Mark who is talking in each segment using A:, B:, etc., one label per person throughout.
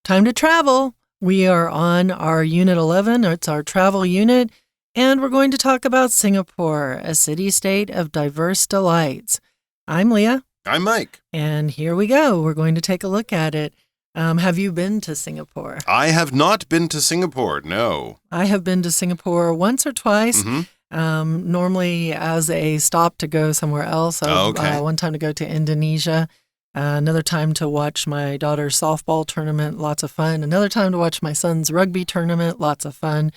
A: Time to travel. We are on our Unit 11. It's our travel unit, and we're going to talk about Singapore, a city-state of diverse delights. I'm Leah.
B: I'm Mike.
A: And here we go. We're going to take a look at it. Have you been to Singapore?
B: I have not been to Singapore, no.
A: I have been to Singapore once or twice, normally as a stop to go somewhere else. One time to go to Indonesia, another time to watch my daughter's softball tournament, lots of fun. Another time to watch my son's rugby tournament, lots of fun.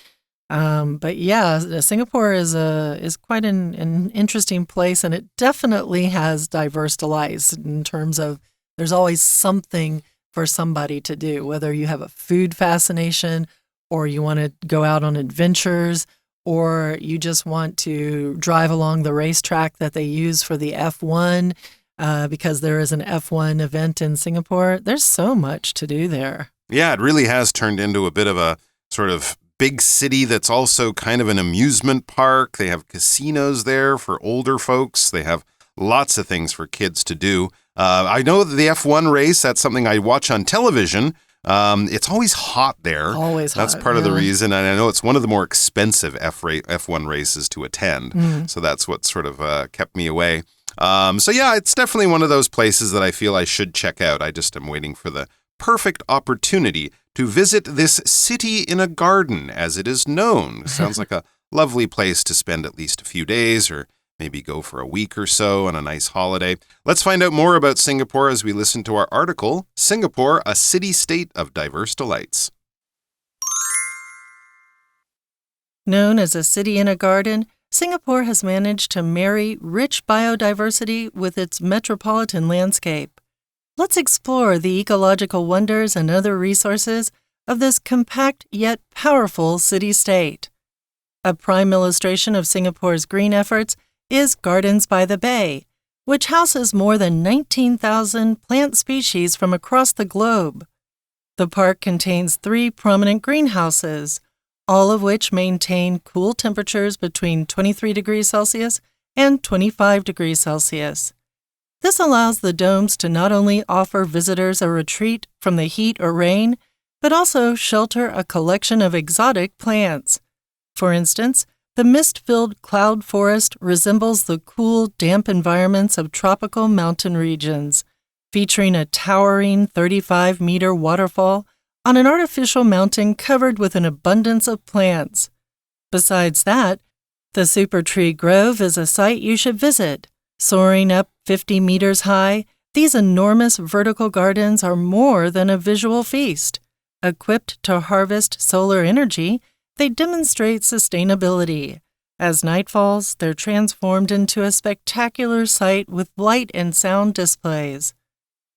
A: But yeah, Singapore is quite an interesting place, and it definitely has diverse delights in terms of there's always something for somebody to do, whether you have a food fascination or you want to go out on adventures or you just want to drive along the racetrack that they use for the F1 because there is an F1 event in Singapore. There's so much to do there.
B: Yeah, it really has turned into a bit of a sort of big city that's also kind of an amusement park. They have casinos there for older folks. They have lots of things for kids to do. I know that the F1 race, that's something I watch on television. It's always hot there.
A: Always hot.
B: That's part of the reason. And I know it's one of the more expensive F1 races to attend. So that's what sort of kept me away. So yeah, it's definitely one of those places that I feel I should check out. I just am waiting for the perfect opportunity to visit this city in a garden, as it is known. Sounds like a lovely place to spend at least a few days or maybe go for a week or so on a nice holiday. Let's find out more about Singapore as we listen to our article, Singapore, a City-State of Diverse Delights.
A: Known as a city in a garden, Singapore has managed to marry rich biodiversity with its metropolitan landscape. Let's explore the ecological wonders and other resources of this compact yet powerful city-state. A prime illustration of Singapore's green efforts is Gardens by the Bay, which houses more than 19,000 plant species from across the globe. The park contains 3 prominent greenhouses, all of which maintain cool temperatures between 23 degrees Celsius and 25 degrees Celsius. This allows the domes to not only offer visitors a retreat from the heat or rain, but also shelter a collection of exotic plants. For instance, the mist-filled cloud forest resembles the cool, damp environments of tropical mountain regions, featuring a towering 35-meter waterfall on an artificial mountain covered with an abundance of plants. Besides that, the Super Tree Grove is a site you should visit. Soaring up 50 meters high, these enormous vertical gardens are more than a visual feast. Equipped to harvest solar energy, they demonstrate sustainability. As night falls, they're transformed into a spectacular sight with light and sound displays.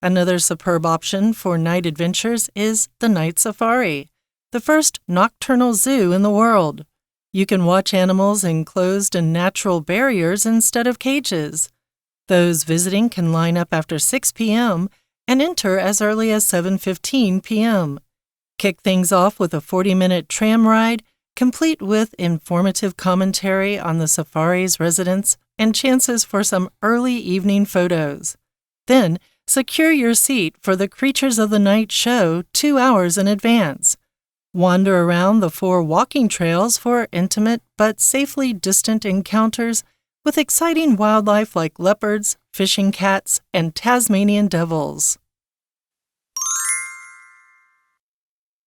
A: Another superb option for night adventures is the Night Safari, the first nocturnal zoo in the world. You can watch animals enclosed in natural barriers instead of cages. Those visiting can line up after 6 p.m. and enter as early as 7:15 p.m. Kick things off with a 40-minute tram ride, complete with informative commentary on the safari's residents and chances for some early evening photos. Then, secure your seat for the Creatures of the Night show 2 hours in advance. Wander around the 4 walking trails for intimate but safely distant encounters with exciting wildlife like leopards, fishing cats, and Tasmanian devils.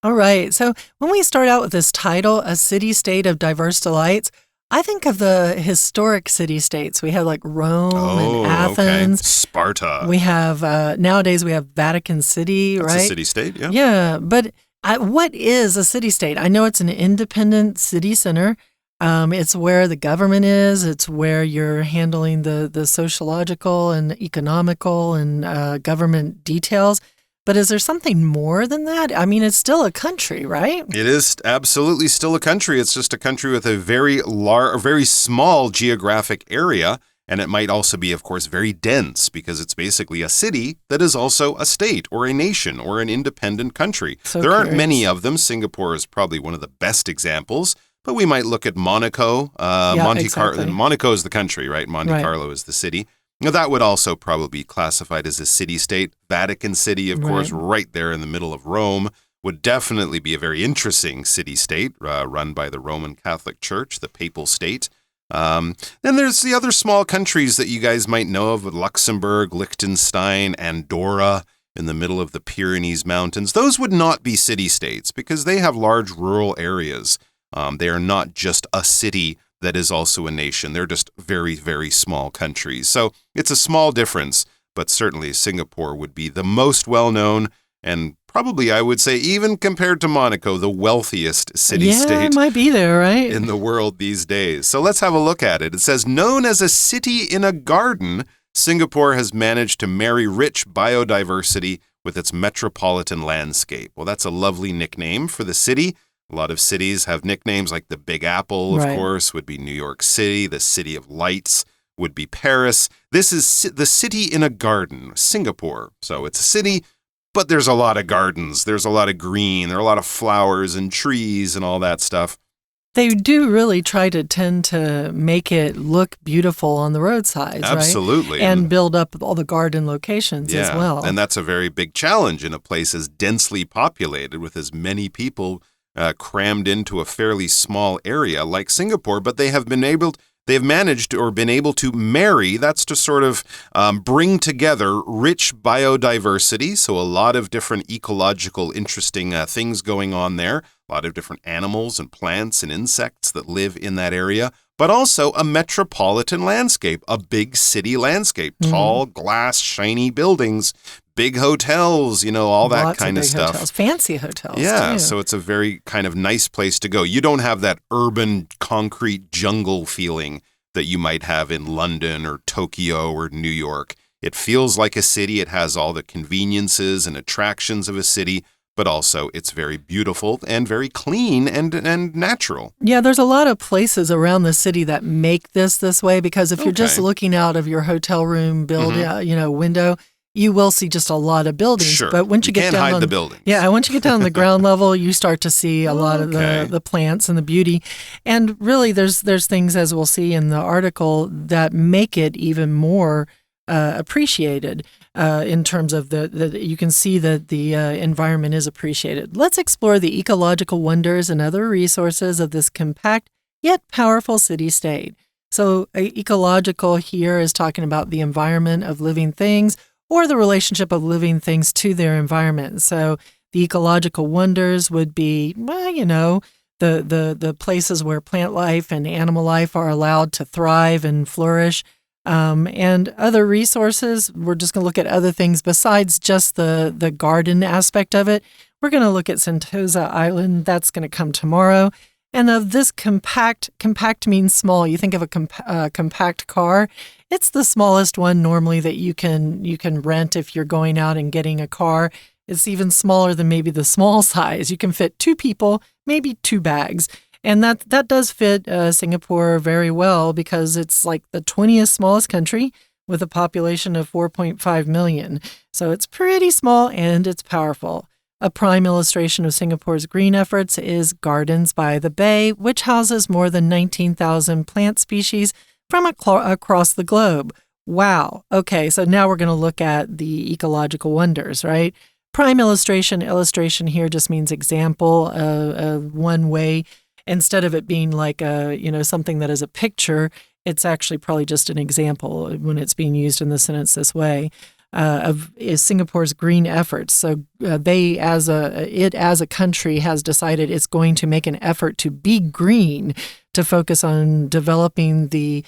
A: All right, so when we start out with this title, A City-State of Diverse Delights, I think of the historic city-states. We have like Rome and Athens.
B: Okay. Sparta.
A: We have, nowadays we have Vatican City,
B: That's
A: right?
B: a city-state, yeah.
A: Yeah, but what is a city-state? I know it's an independent city center. It's where the government is. It's where you're handling the sociological and economical and government details. But is there something more than that? I mean, it's still a country, right?
B: It is absolutely still a country. It's just a country with a very small geographic area. And it might also be, of course, very dense because it's basically a city that is also a state or a nation or an independent country. There aren't many of them. Singapore is probably one of the best examples. But we might look at Monaco. Monaco is the country, right? Monte Carlo is the city. Now, that would also probably be classified as a city-state. Vatican City, of course, right there in the middle of Rome. would definitely be a very interesting city-state run by the Roman Catholic Church, the Papal State. Then there's the other small countries that you guys might know of, Luxembourg, Liechtenstein, Andorra, in the middle of the Pyrenees Mountains. Those would not be city-states because they have large rural areas. They are not just a city that is also a nation. They're just very, very small countries. So it's a small difference, but certainly Singapore would be the most well-known and probably, I would say, even compared to Monaco, the wealthiest city-state.
A: Yeah, it might be there, right?
B: In the world these days. So let's have a look at it. It says, known as a city in a garden, Singapore has managed to marry rich biodiversity with its metropolitan landscape. Well, that's a lovely nickname for the city. A lot of cities have nicknames like the Big Apple, of course, would be New York City. The City of Lights would be Paris. This is the city in a garden, Singapore. So it's a city, but there's a lot of gardens. There's a lot of green. There are a lot of flowers and trees and all that stuff.
A: They do really tend to make it look beautiful on the roadsides,
B: Absolutely.
A: Right? And build up all the garden locations as well.
B: And that's a very big challenge in a place as densely populated with as many people crammed into a fairly small area like Singapore. But they've managed or been able to marry, that's to sort of bring together rich biodiversity, so a lot of different ecological interesting things going on there, a lot of different animals and plants and insects that live in that area, but also a metropolitan landscape, a big city landscape, tall, glass, shiny buildings, big hotels, all that kind of stuff.
A: Hotels, fancy hotels.
B: Yeah,
A: too.
B: So it's a very kind of nice place to go. You don't have that urban concrete jungle feeling that you might have in London or Tokyo or New York. It feels like a city. It has all the conveniences and attractions of a city, but also it's very beautiful and very clean and natural.
A: Yeah, there's a lot of places around the city that make this way because if you're just looking out of your hotel room window, you will see just a lot of buildings.
B: Sure.
A: But once you get
B: can't
A: down
B: hide
A: on
B: the buildings.
A: Yeah, once you get down on the ground level, you start to see a lot of the plants and the beauty. And really there's things, as we'll see in the article, that make it even more appreciated in terms of you can see that the environment is appreciated. Let's explore the ecological wonders and other resources of this compact yet powerful city-state. So ecological here is talking about the environment of living things or the relationship of living things to their environment. So the ecological wonders would be, the places where plant life and animal life are allowed to thrive and flourish. And other resources, we're just going to look at other things besides just the garden aspect of it. We're going to look at Sentosa Island. That's going to come tomorrow. And of this compact means small. You think of a compact car. It's the smallest one normally that you can rent if you're going out and getting a car. It's even smaller than maybe the small size. You can fit 2 people, maybe 2 bags. And that does fit Singapore very well because it's like the 20th smallest country with a population of 4.5 million. So it's pretty small and it's powerful. A prime illustration of Singapore's green efforts is Gardens by the Bay, which houses more than 19,000 plant species from across the globe. Wow. Okay, so now we're going to look at the ecological wonders, right? Prime illustration here just means example, one way. Instead of it being like something that is a picture, it's actually probably just an example when it's being used in the sentence this way. Is Singapore's green efforts. So it as a country has decided it's going to make an effort to be green, to focus on developing the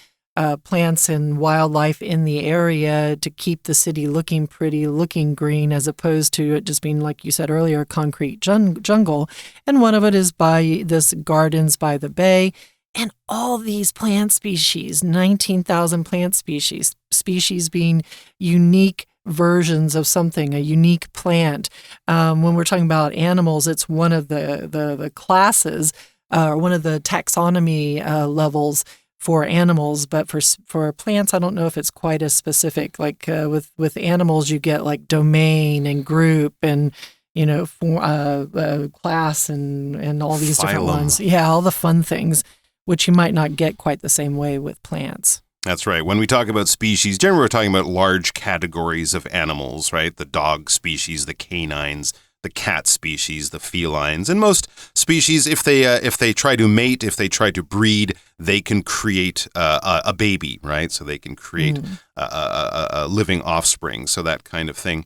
A: plants and wildlife in the area to keep the city looking pretty, looking green, as opposed to it just being, like you said earlier, concrete jungle. And one of it is by this Gardens by the Bay. And all these plant species, 19,000 plant species being unique versions of something, a unique plant. When we're talking about animals, it's one of the classes, one of the taxonomy levels for animals. But for plants, I don't know if it's quite as specific. Like with animals, you get like domain and group and class and all these different ones. Yeah, all the fun things, which you might not get quite the same way with plants.
B: That's right. When we talk about species, generally we're talking about large categories of animals, right? The dog species, the canines, the cat species, the felines. And most species, if they try to mate, if they try to breed, they can create a baby, right? So they can create a living offspring, so that kind of thing.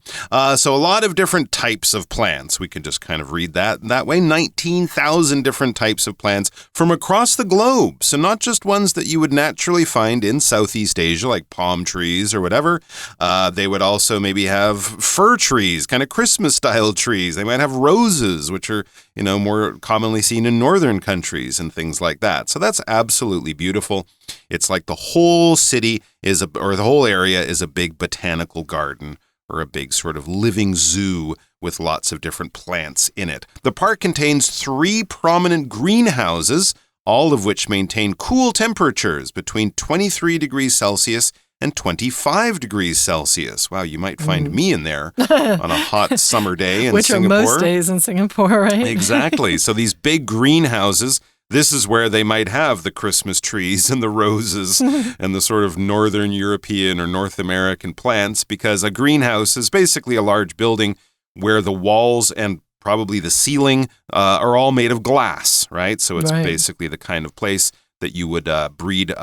B: So a lot of different types of plants. We can just kind of read that way. 19,000 different types of plants from across the globe. So not just ones that you would naturally find in Southeast Asia, like palm trees or whatever. They would also maybe have fir trees, kind of Christmas-style trees. They might have roses, which are, more commonly seen in northern countries and things like that. So that's absolutely beautiful. It's like the whole city or the whole area is a big botanical garden or a big sort of living zoo with lots of different plants in it. The park contains 3 prominent greenhouses, all of which maintain cool temperatures between 23 degrees Celsius and 25 degrees Celsius. Wow, you might find me in there on a hot summer day in
A: Which
B: Singapore.
A: Which are most days in Singapore, right?
B: Exactly. So these big greenhouses, this is where they might have the Christmas trees and the roses and the sort of Northern European or North American plants, because a greenhouse is basically a large building where the walls and probably the ceiling are all made of glass, right? So it's basically the kind of place that you would breed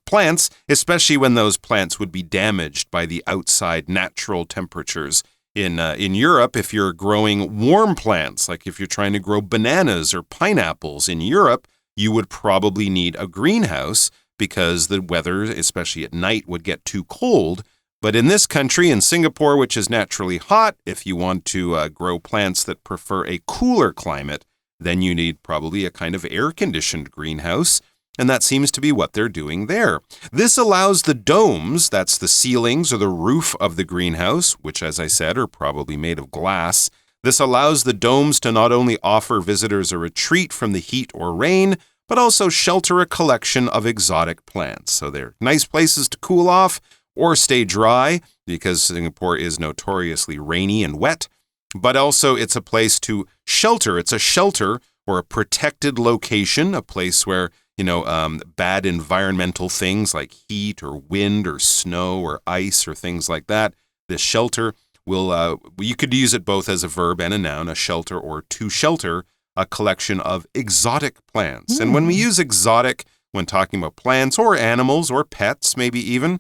B: plants, especially when those plants would be damaged by the outside natural temperatures. In Europe, if you're growing warm plants, like if you're trying to grow bananas or pineapples in Europe, you would probably need a greenhouse because the weather, especially at night, would get too cold. But in this country, in Singapore, which is naturally hot, if you want to grow plants that prefer a cooler climate, then you need probably a kind of air-conditioned greenhouse. And that seems to be what they're doing there. This allows the domes, that's the ceilings or the roof of the greenhouse, which, as I said, are probably made of glass. This allows the domes to not only offer visitors a retreat from the heat or rain, but also shelter a collection of exotic plants. So they're nice places to cool off or stay dry, because Singapore is notoriously rainy and wet. But also it's a place to shelter. It's a shelter or a protected location, a place where bad environmental things like heat or wind or snow or ice or things like that. This shelter you could use it both as a verb and a noun, a shelter, or to shelter a collection of exotic plants. And when we use exotic when talking about plants or animals or pets, maybe even,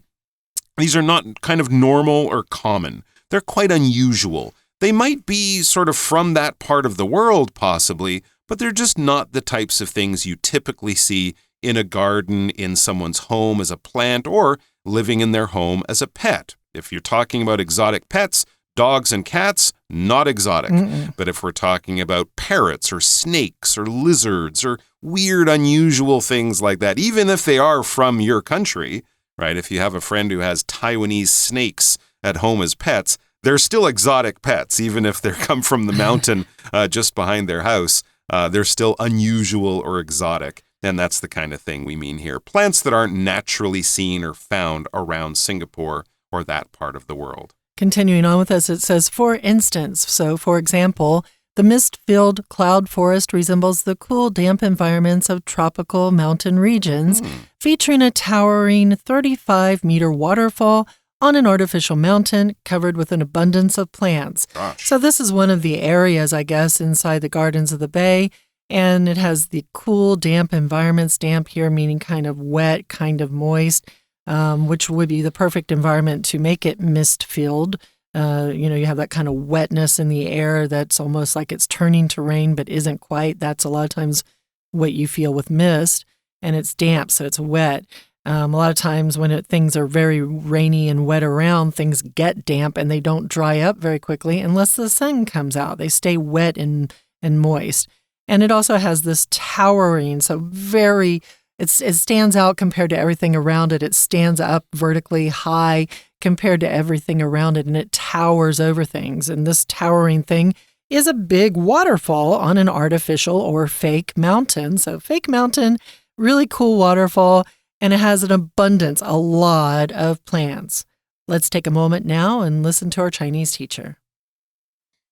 B: these are not kind of normal or common. They're quite unusual. They might be sort of from that part of the world, possibly, but they're just not the types of things you typically see in a garden, in someone's home as a plant, or living in their home as a pet. If you're talking about exotic pets, dogs and cats, not exotic. But if we're talking about parrots or snakes or lizards or weird, unusual things like that, even if they are from your country, right? If you have a friend who has Taiwanese snakes at home as pets, they're still exotic pets, even if they come from the mountain just behind their house. They're still unusual or exotic, and that's the kind of thing we mean here. Plants that aren't naturally seen or found around Singapore or that part of the world.
A: Continuing on with us, it says, for instance, so for example, the mist-filled cloud forest resembles the cool, damp environments of tropical mountain regions, featuring a towering 35-meter waterfall on an artificial mountain covered with an abundance of plants.
B: Gosh.
A: So this is one of the areas, I guess, inside the Gardens of the Bay, and it has the cool, damp environments. Damp here meaning kind of wet, kind of moist, which would be the perfect environment to make it mist-filled. You have that kind of wetness in the air that's almost like it's turning to rain but isn't quite. That's a lot of times what you feel with mist, and it's damp, so it's wet. A lot of times when things are very rainy and wet around, things get damp and they don't dry up very quickly unless the sun comes out. They stay wet and moist. And it also has this towering, so it stands out compared to everything around it. It stands up vertically high compared to everything around it, and it towers over things. And this towering thing is a big waterfall on an artificial or fake mountain. So fake mountain, really cool waterfall. And it has an abundance, a lot of plants. Let's take a moment now and listen to our Chinese teacher.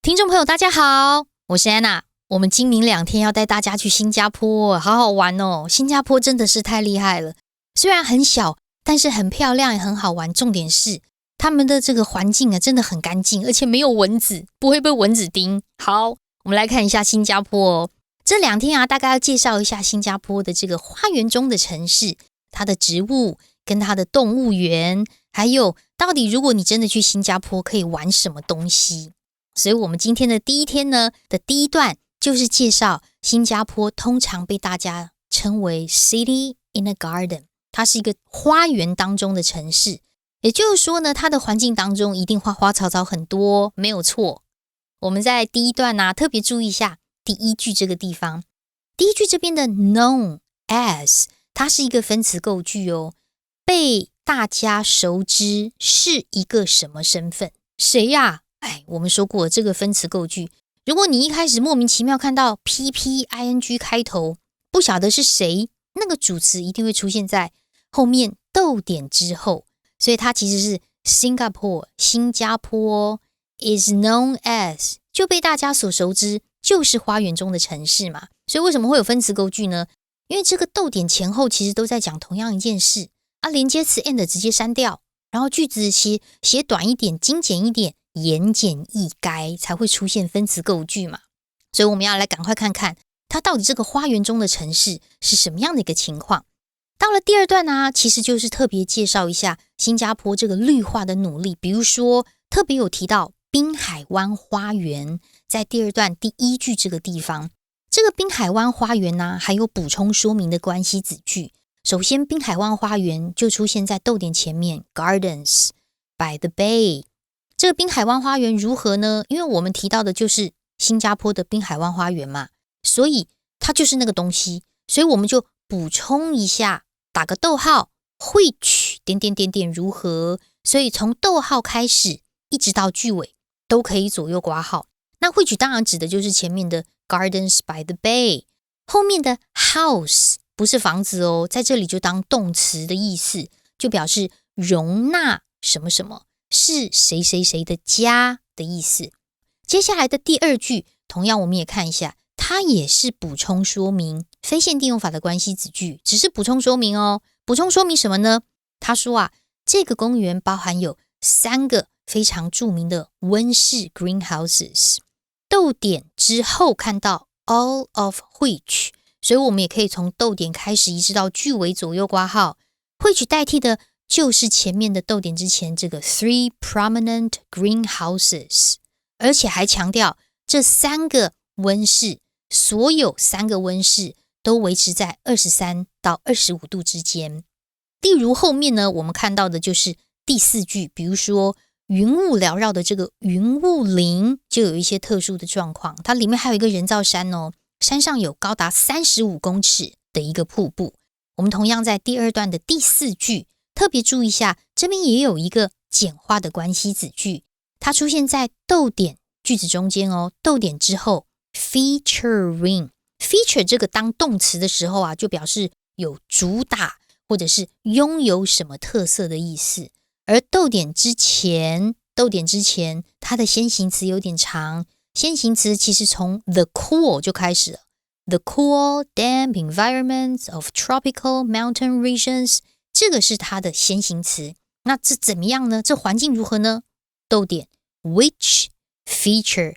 C: 听众朋友大家好，我是 Anna。我们今明2天要带大家去新加坡，好好玩哦。新加坡真的是太厉害了，虽然很小，但是很漂亮也很好玩。重点是他们的这个环境啊，真的很干净，而且没有蚊子，不会被蚊子叮。好，我们来看一下新加坡哦。这2天啊，大概要介绍一下新加坡的这个花园中的城市，它的植物跟它的动物园，还有到底如果你真的去新加坡可以玩什么东西。所以我们今天的第一天呢的第一段就是介绍新加坡通常被大家称为 City in a Garden， 它是一个花园当中的城市，也就是说呢，它的环境当中一定花花草草很多，没有错。我们在第一段啊，特别注意一下第一句这个地方，第一句这边的 known as， 它是一个分词构句哦，被大家熟知是一个什么身份？谁呀？我们说过这个分词构句，如果你一开始莫名其妙看到 PP ing 开头，不晓得是谁，那个主词一定会出现在后面逗点之后，所以它其实是 Singapore， 新加坡 is known as， 就被大家所熟知，就是花园中的城市嘛。所以为什么会有分词构句呢？因为这个逗点前后其实都在讲同样一件事啊，连接词 and 直接删掉，然后句子写短一点，精简一点，言简意赅，才会出现分词构句嘛。所以我们要来赶快看看它到底这个花园中的城市是什么样的一个情况。到了第二段啊，其实就是特别介绍一下新加坡这个绿化的努力，比如说特别有提到滨海湾花园，在第二段第一句这个地方，这个滨海湾花园啊，还有补充说明的关系子句。首先滨海湾花园就出现在逗点前面 Gardens by the Bay。 这个滨海湾花园如何呢？因为我们提到的就是新加坡的滨海湾花园嘛，所以它就是那个东西，所以我们就补充一下，打个逗号 which 点点点点如何，所以从逗号开始一直到句尾都可以左右括号。那 which 当然指的就是前面的 Gardens by the Bay， 后面的 house 不是房子哦，在这里就当动词的意思，就表示容纳什么什么，是谁谁谁的家的意思。接下来的第二句同样我们也看一下，它也是补充说明非限定用法的关系子句，只是补充说明哦。补充说明什么呢？他说啊，这个公园包含有3个非常著名的温室 greenhouses， 逗点之后看到 all of which， 所以我们也可以从逗点开始一直到句尾左右括号， which 代替的就是前面的逗点之前这个 3 prominent greenhouses， 而且还强调这3个温室，所有3个温室都维持在23到25度之间。例如后面呢，我们看到的就是第4句，比如说云雾缭绕的这个云雾林就有一些特殊的状况，它里面还有一个人造山哦，山上有高达35公尺的一个瀑布。我们同样在第二段的第4句特别注意一下，这边也有一个简化的关系子句，它出现在逗点句子中间哦，逗点之后 featuring， feature 这个当动词的时候啊，就表示有主打或者是拥有什么特色的意思。而逗点之前它的先行词有点长，先行词其实从 the cool 就开始了， the cool damp environments of tropical mountain regions， 这个是它的先行词。那这怎么样呢？这环境如何呢？逗点 which feature，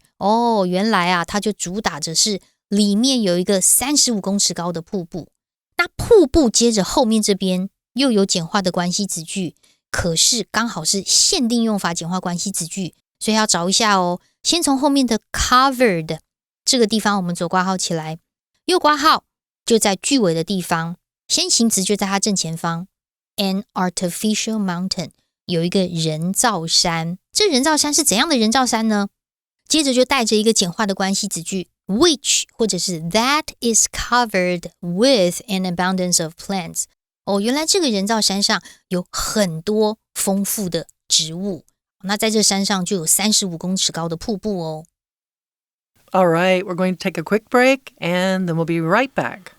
C: 原来啊，它就主打着是里面有一个35公尺高的瀑布。那瀑布接着后面这边又有简化的关系子句，可是刚好是限定用法简化关系子句，所以要找一下哦。先从后面的 covered 这个地方我们左括号起来，右括号就在句尾的地方，先行词就在它正前方。An artificial mountain 有一个人造山，这人造山是怎样的人造山呢？接着就带着一个简化的关系子句 which 或者是 that is covered with an abundance of plants。原来这个人造山上有很多丰富的植物，那在这山上就有35公尺高的瀑布哦。
A: All right, we're going to take a quick break and then we'll be right back.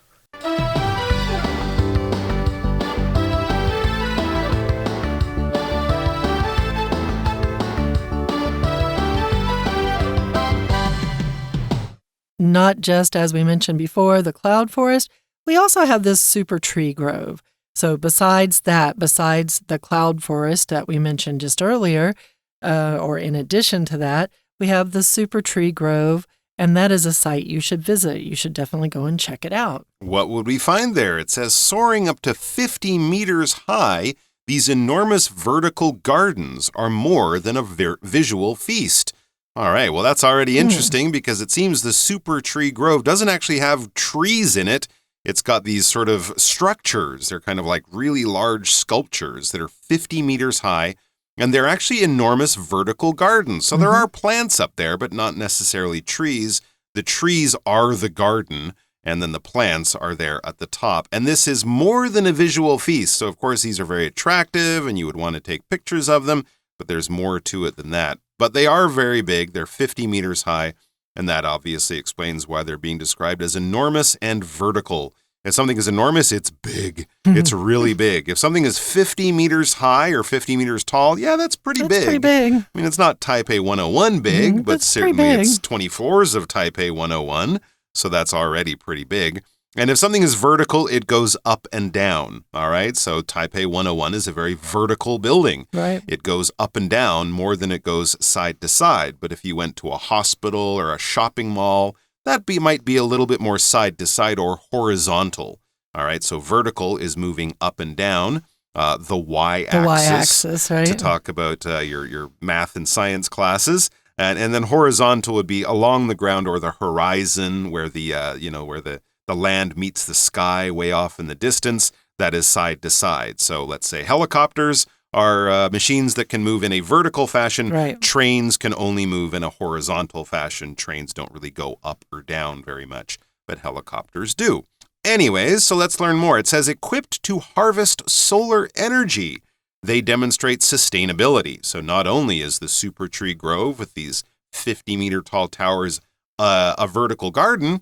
A: Not just, as we mentioned before, the cloud forest, we also have this super tree grove. So besides the cloud forest that we mentioned just earlier, or in addition to that, we have the Super Tree Grove, and that is a site you should visit. You should definitely go and check it out.
B: What would we find there? It says soaring up to 50 meters high, these enormous vertical gardens are more than a visual feast. All right, well, that's already interesting because it seems the Super Tree Grove doesn't actually have trees in it. It's got these sort of structures. They're kind of like really large sculptures that are 50 meters high. And they're actually enormous vertical gardens. So there are plants up there, but not necessarily trees. The trees are the garden, and then the plants are there at the top. And this is more than a visual feast. So, of course, these are very attractive, and you would want to take pictures of them, but there's more to it than that. But they are very big. They're 50 meters high, and that obviously explains why they're being described as enormous and vertical. If something is enormous, it's big. It's really big. If something is 50 meters high or 50 meters tall, yeah, that's pretty big.
A: That's pretty big.
B: I mean, it's not Taipei 101 big, but certainly it's 24s of Taipei 101, so that's already pretty big. And if something is vertical, it goes up and down, all right? So Taipei 101 is a very vertical building.
A: Right.
B: It goes up and down more than it goes side to side. But if you went to a hospital or a shopping mall, that might be a little bit more side to side or horizontal. All right, so vertical is moving up and down, the y-axis.
A: The y-axis, right?
B: To talk about your math and science classes. And then horizontal would be along the ground or the horizon where where the land meets the sky way off in the distance. That is side to side. So let's say helicopters are machines that can move in a vertical fashion.
A: Right.
B: Trains can only move in a horizontal fashion. Trains don't really go up or down very much, but helicopters do. Anyways, so let's learn more. It says, equipped to harvest solar energy, they demonstrate sustainability. So not only is the Super Tree Grove with these 50-meter tall towers a vertical garden,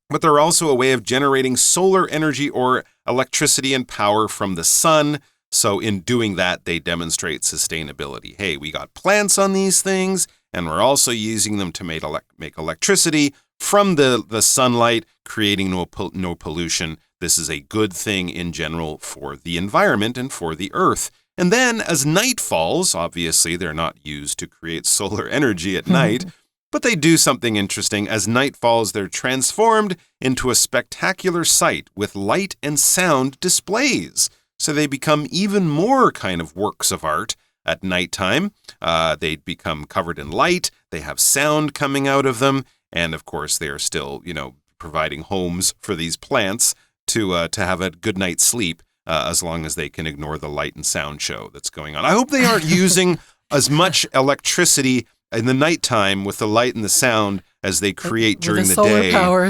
B: but they're also a way of generating solar energy or electricity and power from the sun. So in doing that, they demonstrate sustainability. Hey, we got plants on these things, and we're also using them to make electricity from the sunlight, creating no pollution. This is a good thing in general for the environment and for the earth. And then as night falls, obviously they're not used to create solar energy at night, but they do something interesting. As night falls, they're transformed into a spectacular sight with light and sound displays. So they become even more kind of works of art at nighttime. They become covered in light. They have sound coming out of them. And of course, they are still, providing homes for these plants to have a good night's sleep as long as they can ignore the light and sound show that's going on. I hope they aren't using as much electricity in the nighttime with the light and the sound as they create during the day.
A: Solar power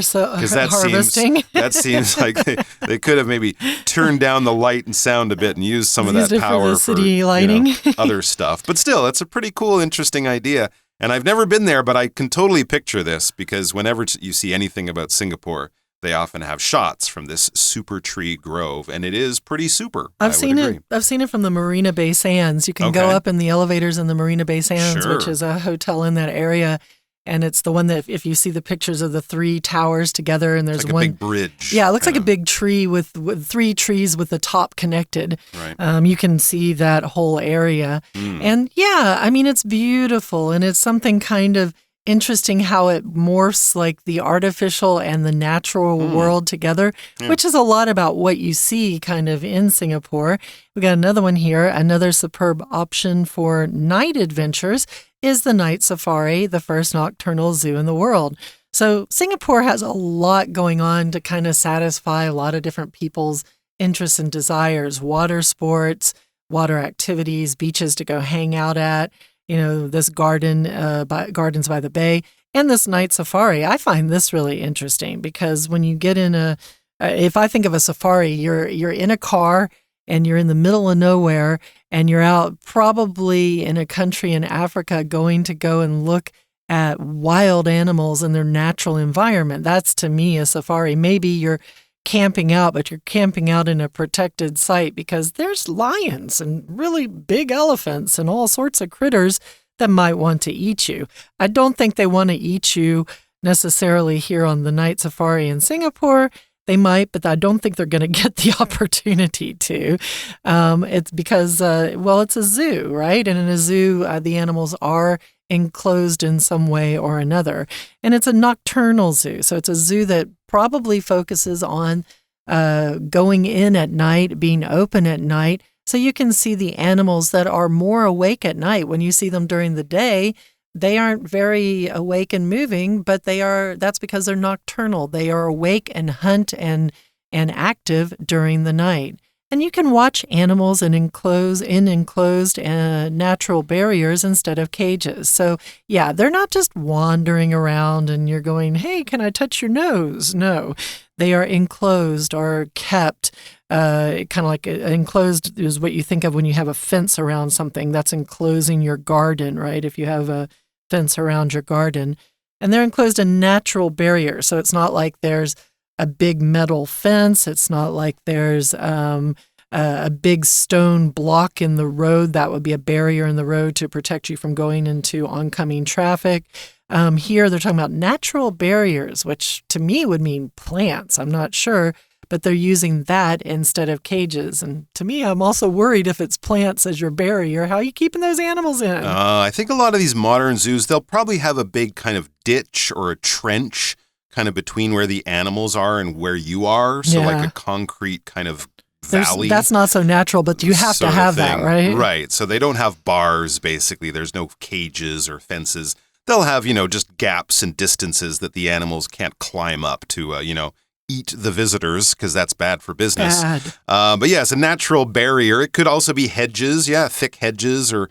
A: harvesting.
B: That seems like they could have maybe turned down the light and sound a bit and used some of that power
A: for city lighting.
B: Other stuff. But still, it's a pretty cool, interesting idea. And I've never been there, but I can totally picture this because whenever you see anything about Singapore, they often have shots from this Super Tree Grove, and it is pretty super.
A: I've seen it from the Marina Bay Sands. You can go up in the elevators in the Marina Bay Sands, which is a hotel in that area. And it's the one that if you see the pictures of the three towers together and there's
B: like
A: one
B: a big bridge.
A: Yeah, it looks like a big tree with three trees with the top connected.
B: Right.
A: You can see that whole area. And yeah, I mean, it's beautiful and it's something kind of interesting how it morphs like the artificial and the natural world together, which is a lot about what you see kind of in Singapore. We got another one here. Another superb option for night adventures is the night safari, the first nocturnal zoo in the world. So Singapore has a lot going on to kind of satisfy a lot of different people's interests and desires. Water sports, water activities, beaches to go hang out at. This Gardens by the Bay, and this night safari. I find this really interesting because when you get in if I think of a safari, you're in a car and you're in the middle of nowhere and you're out probably in a country in Africa going to go and look at wild animals in their natural environment. That's to me a safari. Maybe you're camping out, but you're camping out in a protected site because there's lions and really big elephants and all sorts of critters that might want to eat you. I don't think they want to eat you necessarily here on the night safari in Singapore. They might, but I don't think they're going to get the opportunity to. It's because, it's a zoo, right? And in a zoo, the animals are enclosed in some way or another. And it's a nocturnal zoo. So it's a zoo that probably focuses on going in at night, being open at night. So you can see the animals that are more awake at night. When you see them during the day, they aren't very awake and moving, but that's because they're nocturnal. They are awake and hunt and active during the night. And you can watch animals in enclosed natural barriers instead of cages. So yeah, they're not just wandering around and you're going, hey, can I touch your nose? No, they are enclosed or kept. Kind of like enclosed is what you think of when you have a fence around something. That's enclosing your garden, right? If you have a fence around your garden. And they're enclosed in natural barriers. So it's not like there's a big metal fence. It's not like there's a big stone block in the road. That would be a barrier in the road to protect you from going into oncoming traffic. Here they're talking about natural barriers, which to me would mean plants. I'm not sure, but they're using that instead of cages. And to me, I'm also worried if it's plants as your barrier, how are you keeping those animals in?
B: I think a lot of these modern zoos, they'll probably have a big kind of ditch or a trench kind of between where the animals are and where you are. So like a concrete kind of valley.
A: That's not so natural, but you have to have that, right?
B: Right. So they don't have bars, basically. There's no cages or fences. They'll have, just gaps and distances that the animals can't climb up to, eat the visitors, because that's bad for business. But yeah, it's a natural barrier. It could also be hedges. Yeah, thick hedges or,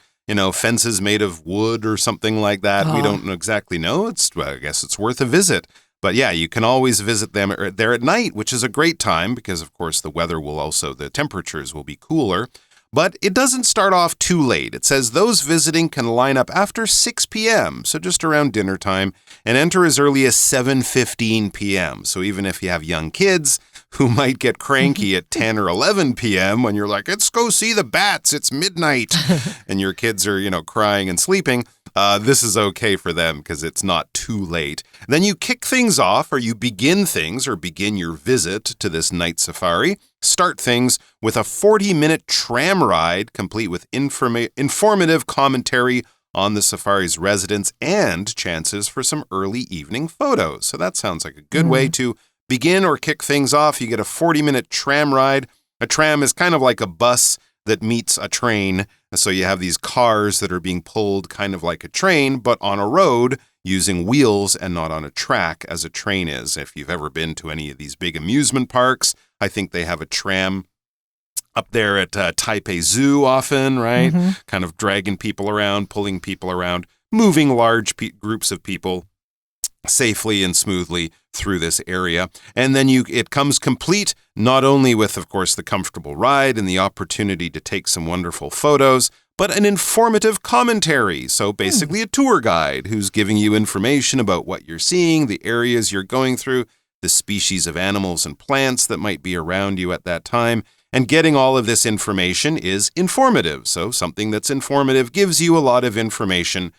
B: fences made of wood or something like that. We don't exactly know. I guess it's worth a visit. But yeah, you can always visit them there at night, which is a great time because, of course, the temperatures will be cooler. But it doesn't start off too late. It says those visiting can line up after 6 p.m., so just around dinner time, and enter as early as 7:15 p.m. So even if you have young kids who might get cranky at 10 or 11 p.m. when you're like, let's go see the bats, it's midnight, and your kids are, crying and sleeping, this is okay for them because it's not too late. Then you kick things off, or you begin your visit to this night safari. Start things with a 40-minute tram ride, complete with informative commentary on the safari's residents and chances for some early evening photos. So that sounds like a good way to begin or kick things off. You get a 40-minute tram ride. A tram is kind of like a bus that meets a train. So you have these cars that are being pulled kind of like a train, but on a road using wheels and not on a track as a train is. If you've ever been to any of these big amusement parks, I think they have a tram up there at Taipei Zoo often, right? Kind of dragging people around, pulling people around, moving large groups of people safely and smoothly through this area. And then it comes complete not only with, of course, the comfortable ride and the opportunity to take some wonderful photos, but an informative commentary. So basically a tour guide who's giving you information about what you're seeing, the areas you're going through, the species of animals and plants that might be around you at that time. And getting all of this information is informative. So something that's informative gives you a lot of information.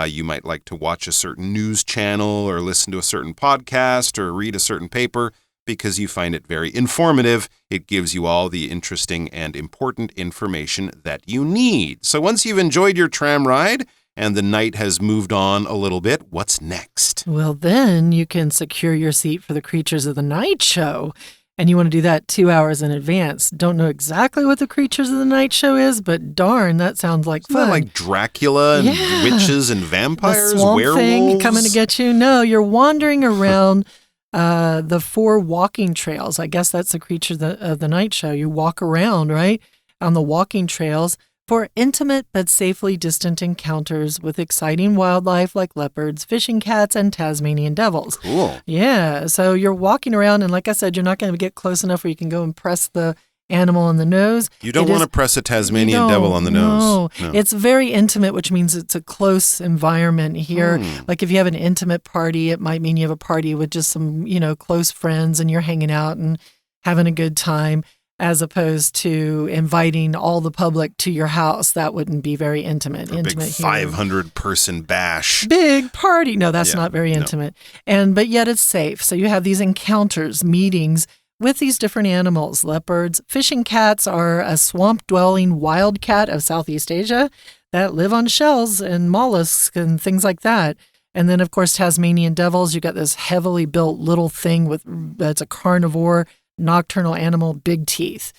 B: You might like to watch a certain news channel or listen to a certain podcast or read a certain paper because you find it very informative. It gives you all the interesting and important information that you need. So once you've enjoyed your tram ride and the night has moved on a little bit, what's next?
A: Well, then you can secure your seat for the Creatures of the Night show. And you want to do that 2 hours in advance. Don't know exactly what the Creatures of the Night show is, but darn, that sounds like fun.
B: Isn't that like Dracula and witches and vampires,
A: the swamp
B: werewolves?
A: Thing coming to get you? No, you're wandering around the 4 walking trails. I guess that's the Creatures of the Night show. You walk around, right, on the walking trails for intimate but safely distant encounters with exciting wildlife like leopards, fishing cats, and Tasmanian devils.
B: Cool.
A: Yeah, so you're walking around, and like I said, you're not going to get close enough where you can go and press the animal on the nose.
B: You don't want to press a Tasmanian devil on the nose.
A: No, it's very intimate, which means it's a close environment here. Like if you have an intimate party, it might mean you have a party with just some, close friends, and you're hanging out and having a good time, as opposed to inviting all the public to your house. That wouldn't be very intimate.
B: A big 500-person bash.
A: Big party. No, that's not very intimate. But yet it's safe. So you have these encounters, meetings with these different animals, leopards. Fishing cats are a swamp-dwelling wild cat of Southeast Asia that live on shells and mollusks and things like that. And then, of course, Tasmanian devils, you got this heavily built little thing that's a carnivore, nocturnal animal, big teeth.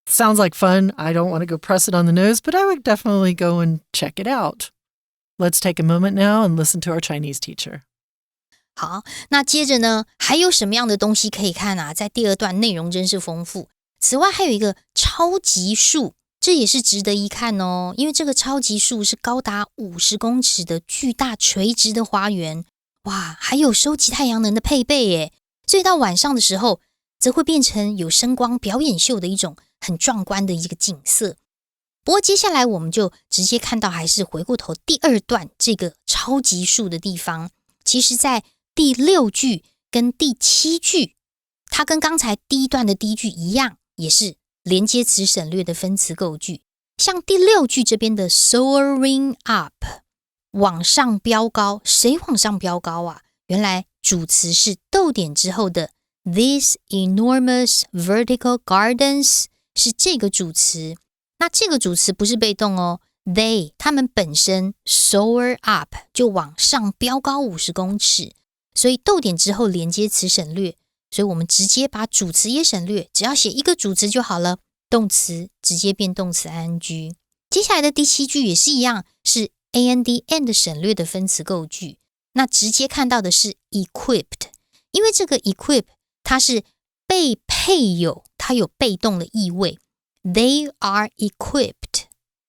A: Sounds like fun. I don't want to go press it on the nose, but I would definitely go and check it out. Let's take a moment now and listen to our Chinese teacher.
C: 好，那接着呢，还有什么样的东西可以看啊？在第二段内容真是丰富。此外，还有一个超级树，这也是值得一看哦。因为这个超级树是高达50公尺的巨大垂直的花园，哇，还有收集太阳能的配备耶。所以到晚上的时候，则会变成有声光表演秀的一种很壮观的一个景色。不过接下来我们就直接看到，还是回过头第二段这个超级树的地方，其实在第6句跟第7句，它跟刚才第一段的第一句一样，也是连接词省略的分词构句。像第6句这边的 soaring up， 往上飙高，谁往上飙高啊？原来主词是逗点之后的 These enormous vertical gardens 是这个主词。那这个主词不是被动哦， They 他们本身 soar up 就往上飙高50公尺，所以逗点之后连接词省略，所以我们直接把主词也省略，只要写一个主词就好了，动词直接变动词 ing。 接下来的第7句也是一样，是 and 省略的分词构句。那直接看到的是 equipped， 因为这个 equip 它是被配有，它有被动的意味， They are equipped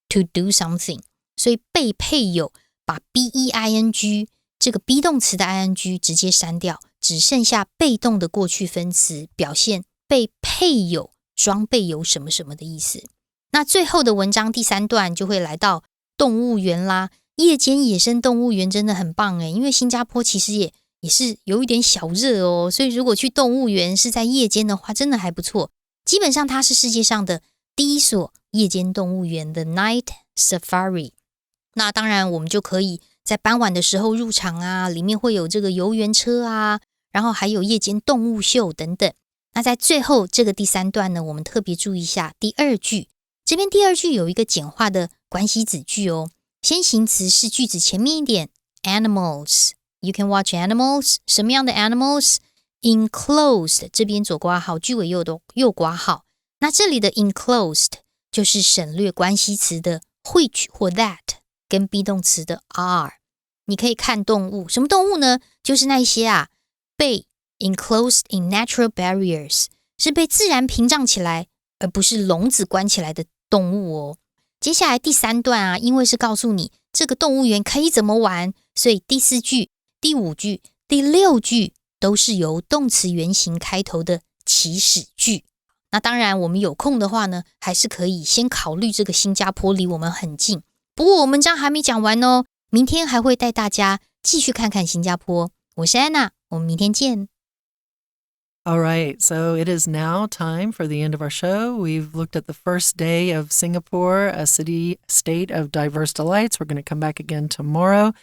C: to do something， 所以被配有把 being 这个 be 动词的 ing 直接删掉，只剩下被动的过去分词，表现被配有装备有什么什么的意思。那最后的文章第3段就会来到动物园啦。夜间野生动物园真的很棒耶，因为新加坡其实也是有一点小热哦，所以如果去动物园是在夜间的话，真的还不错。基本上它是世界上的第一所夜间动物园的 Night Safari。 那当然我们就可以在傍晚的时候入场啊，里面会有这个游园车啊，然后还有夜间动物秀等等。那在最后这个第3段呢，我们特别注意一下第2句，这边第2句有一个简化的关系子句哦。先行词是句子前面一点 animals， you can watch animals， 什么样的 animals？ enclosed 这边左括号，句尾右括号。那这里的 enclosed 就是省略关系词的 which 或 that 跟 be 动词的 are。 你可以看动物，什么动物呢？就是那些被 enclosed in natural barriers， 是被自然屏障起来而不是笼子关起来的动物哦。接下来第3段因为是告诉你这个动物园可以怎么玩，所以第4句、第5句、第6句都是由动词原形开头的祈使句。那当然我们有空的话呢，还是可以先考虑这个新加坡离我们很近。不过我们章还没讲完哦，明天还会带大家继续看看新加坡。我是安娜，我们明天见。
A: All right, so it is now time for the end of our show. We've looked at the first day of Singapore, a city-state of diverse delights. We're going to come back again tomorrow.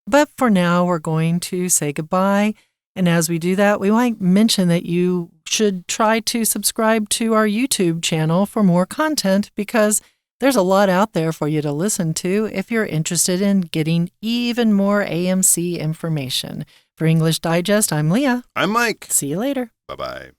A: But for now, we're going to say goodbye. And as we do that, we might mention that you should try to subscribe to our YouTube channel for more content, because there's a lot out there for you to listen to if you're interested in getting even more AMC information. For English Digest, I'm Leah.
B: I'm Mike.
A: See you later.
B: Bye-bye.